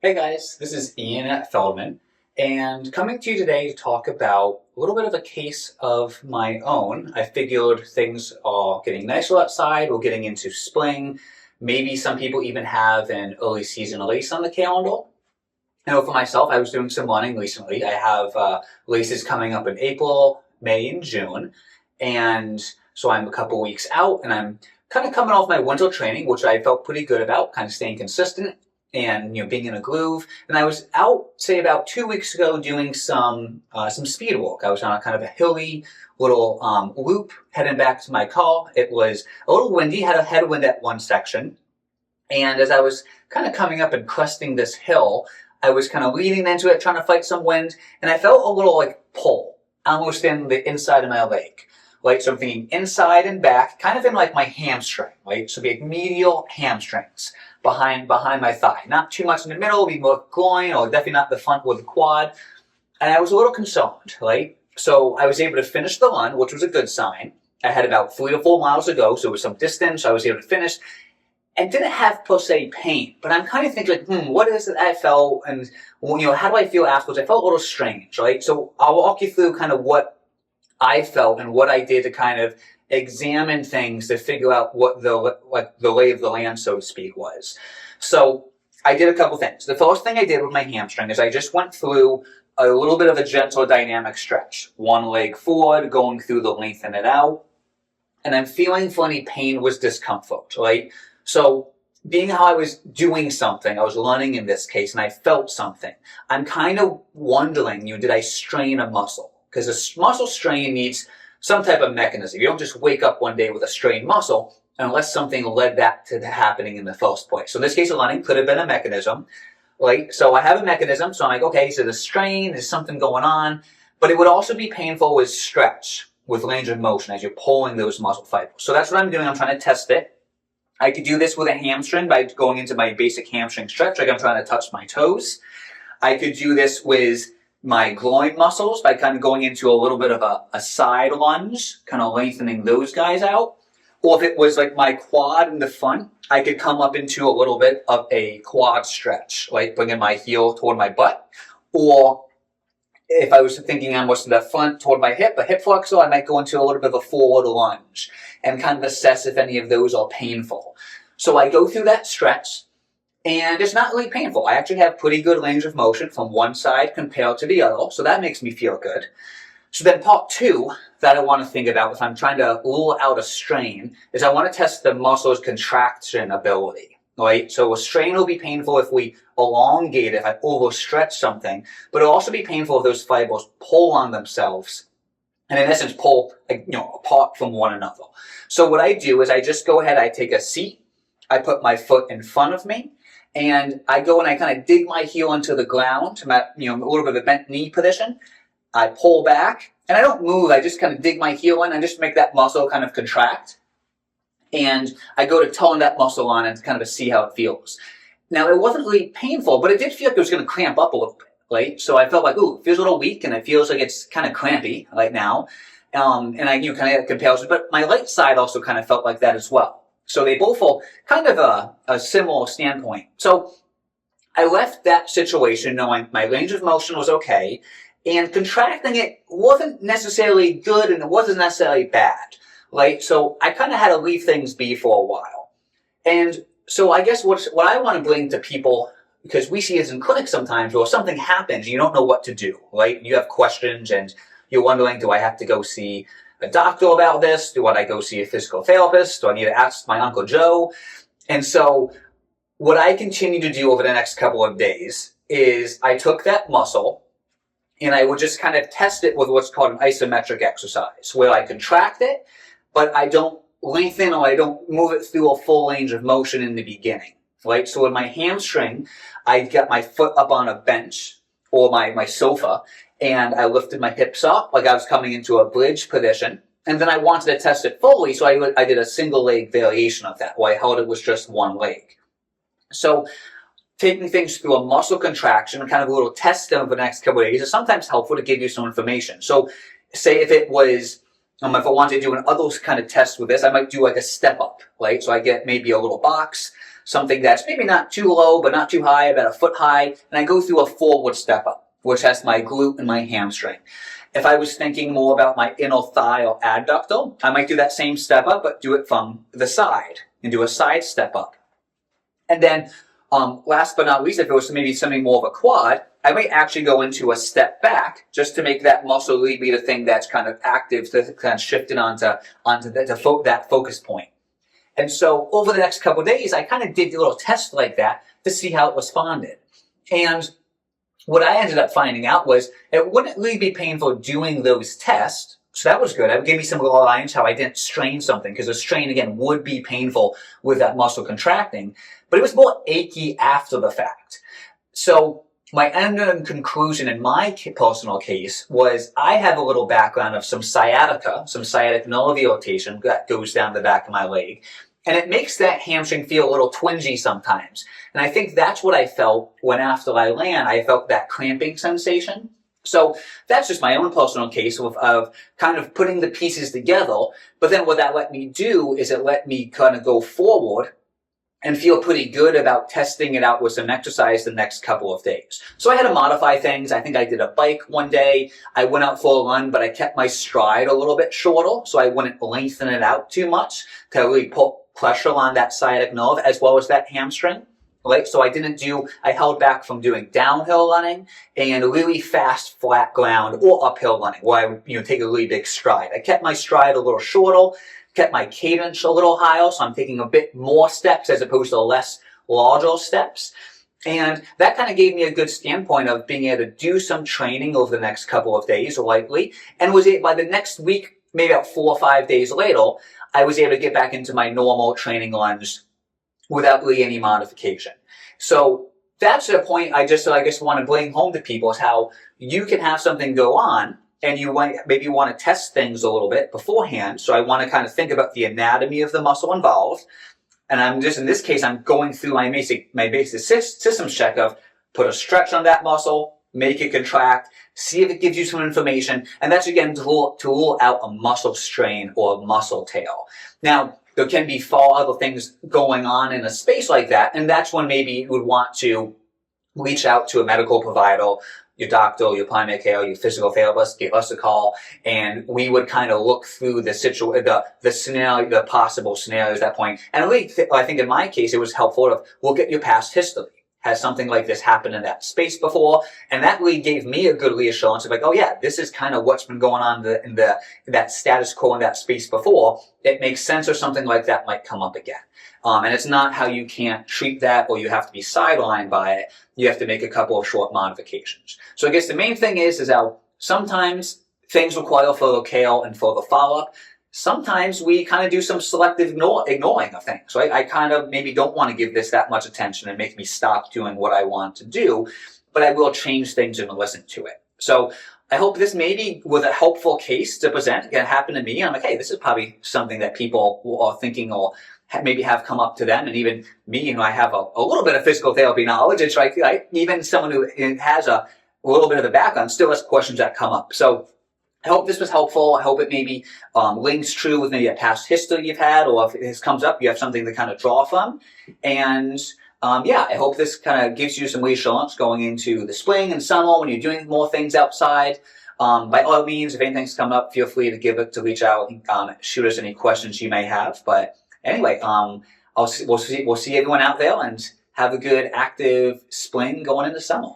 Hey guys, this is Ian at Feldman, and coming to you today to talk about a little bit of a case of my own. I figured things are getting nicer outside, we're getting into spring, maybe some people even have an early season race on the calendar. I know for myself, I was doing some running recently. I have races coming up in April, May, and June, and so I'm a couple weeks out, and I'm kind of coming off my winter training, which I felt pretty good about, kind of staying consistent and being in a groove. And I was out, say about 2 weeks ago, doing some speed work. I was on a kind of a hilly little loop heading back to my car. It was a little windy, had a headwind at one section, and as I was kind of coming up and cresting this hill, I was kind of leaning into it, trying to fight some wind, and I felt a little like pull, almost in the inside of my leg. Right, so I'm thinking inside and back, kind of in like my hamstring, right? So be like medial hamstrings behind my thigh. Not too much in the middle, be more groin, or definitely not the front or the quad. And I was a little concerned, right? So I was able to finish the run, which was a good sign. I had about 3 to 4 miles to go, so it was some distance. So I was able to finish and didn't have per se pain, but I'm kind of thinking like, what is it I felt, and how do I feel afterwards? I felt a little strange, right? So I'll walk you through kind of what I felt and what I did to kind of examine things to figure out what the lay of the land, so to speak, was. So I did a couple things. The first thing I did with my hamstring is I just went through a little bit of a gentle dynamic stretch. One leg forward, going through the lengthen it out. And I'm feeling for any pain was discomfort, right? So being how I was doing something, I was running in this case, and I felt something. I'm kind of wondering, did I strain a muscle? Because a muscle strain needs some type of mechanism. You don't just wake up one day with a strained muscle unless something led that to happening in the first place. So in this case of running, could have been a mechanism, right? So I have a mechanism, so I'm like, okay, so the strain, there's something going on, but it would also be painful with stretch, with range of motion as you're pulling those muscle fibers. So that's what I'm doing. I'm trying to test it. I could do this with a hamstring by going into my basic hamstring stretch, like I'm trying to touch my toes. I could do this with my groin muscles by kind of going into a little bit of a side lunge, kind of lengthening those guys out. Or if it was like my quad in the front, I could come up into a little bit of a quad stretch, like bringing my heel toward my butt. Or if I was thinking almost in the front toward my hip, a hip flexor, I might go into a little bit of a forward lunge and kind of assess if any of those are painful. So I go through that stretch, and it's not really painful. I actually have pretty good range of motion from one side compared to the other, so that makes me feel good. So then part two that I want to think about if I'm trying to rule out a strain is I want to test the muscle's contraction ability, right? So a strain will be painful if we elongate it, if I overstretch something, but it'll also be painful if those fibers pull on themselves and in essence pull apart from one another. So what I do is I just go ahead, I take a seat, I put my foot in front of me, and I go and I kind of dig my heel into the ground. I'm at, a little bit of a bent knee position. I pull back, and I don't move. I just kind of dig my heel in and just make that muscle kind of contract. And I go to tone that muscle on and kind of see how it feels. Now, it wasn't really painful, but it did feel like it was going to cramp up a little bit, right? So I felt like, ooh, it feels a little weak, and it feels like it's kind of crampy right now. And I knew kind of comparison, but my right side also kind of felt like that as well. So they both hold kind of a similar standpoint. So I left that situation knowing my range of motion was okay, and contracting it wasn't necessarily good and it wasn't necessarily bad, right? So I kind of had to leave things be for a while. And so I guess what I want to bring to people, because we see this in clinics sometimes where something happens, you don't know what to do, right? You have questions and you're wondering, do I have to go see a doctor about this? Do I go see a physical therapist? Do I need to ask my Uncle Joe? And so what I continue to do over the next couple of days is I took that muscle and I would just kind of test it with what's called an isometric exercise, where I contract it, but I don't lengthen or I don't move it through a full range of motion in the beginning, right? So with my hamstring, I get my foot up on a bench or my sofa, and I lifted my hips up like I was coming into a bridge position. And then I wanted to test it fully, so I did a single leg variation of that, where I held it with just one leg. So taking things through a muscle contraction and kind of a little test over the next couple of days is sometimes helpful to give you some information. So say if it was, if I wanted to do an other kind of test with this, I might do like a step up, right? So I get maybe a little box, something that's maybe not too low, but not too high, about a foot high, and I go through a forward step up, which has my glute and my hamstring. If I was thinking more about my inner thigh or adductor, I might do that same step up, but do it from the side and do a side step up. And then, last but not least, if it was maybe something more of a quad, I might actually go into a step back just to make that muscle really be the thing that's kind of active, to kind of shift it onto that focus point. And so over the next couple of days, I kind of did a little test like that to see how it responded. And what I ended up finding out was it wouldn't really be painful doing those tests. So that was good. It gave me some little lines how I didn't strain something, because a strain, again, would be painful with that muscle contracting. But it was more achy after the fact. So my end conclusion in my personal case was I have a little background of some sciatica, some sciatic nerve irritation that goes down the back of my leg. And it makes that hamstring feel a little twingy sometimes. And I think that's what I felt when after I land, I felt that cramping sensation. So that's just my own personal case of kind of putting the pieces together. But then what that let me do is it let me kind of go forward and feel pretty good about testing it out with some exercise the next couple of days. So I had to modify things. I think I did a bike one day. I went out for a run, but I kept my stride a little bit shorter so I wouldn't lengthen it out too much to really put pressure on that sciatic nerve as well as that hamstring. Right? So I held back from doing downhill running and really fast, flat ground or uphill running where I take a really big stride. I kept my stride a little shorter, kept my cadence a little higher, so I'm taking a bit more steps as opposed to less larger steps. And that kind of gave me a good standpoint of being able to do some training over the next couple of days lightly, and was able, by the next week, maybe about 4 or 5 days later, I was able to get back into my normal training runs without really any modification. So that's the point I guess want to bring home to people, is how you can have something go on and you maybe want to test things a little bit beforehand. So I want to kind of think about the anatomy of the muscle involved. And I'm just, in this case, I'm going through my basic systems check of put a stretch on that muscle, make it contract, see if it gives you some information. And that's, again, to rule out a muscle strain or a muscle tear. Now, there can be far other things going on in a space like that. And that's when maybe you would want to reach out to a medical provider, your doctor, your primary care, your physical therapist, give us a call, and we would kind of look through the scenario, the possible scenarios at that point. And really, I think in my case, it was helpful to look at your past history. Has something like this happened in that space before? And that really gave me a good reassurance of like, oh yeah, this is kind of what's been going on in that status quo in that space before. It makes sense, or something like that might come up again. And it's not how you can't treat that or you have to be sidelined by it. You have to make a couple of short modifications. So I guess the main thing is how sometimes things require further care and further follow-up. Sometimes we kind of do some selective ignoring of things, right? I kind of maybe don't want to give this that much attention and make me stop doing what I want to do, but I will change things and listen to it. So I hope this maybe was a helpful case to present. It happened to me. I'm like, hey, this is probably something that people are thinking or maybe have come up to them. And even me, I have a little bit of physical therapy knowledge. It's like even someone who has a little bit of a background still has questions that come up. So I hope this was helpful. I hope it maybe links true with maybe a past history you've had, or if this comes up, you have something to kind of draw from. And I hope this kind of gives you some reassurance going into the spring and summer when you're doing more things outside. By all means, if anything's come up, feel free to reach out and shoot us any questions you may have. But anyway, we'll see everyone out there, and have a good active spring going into summer.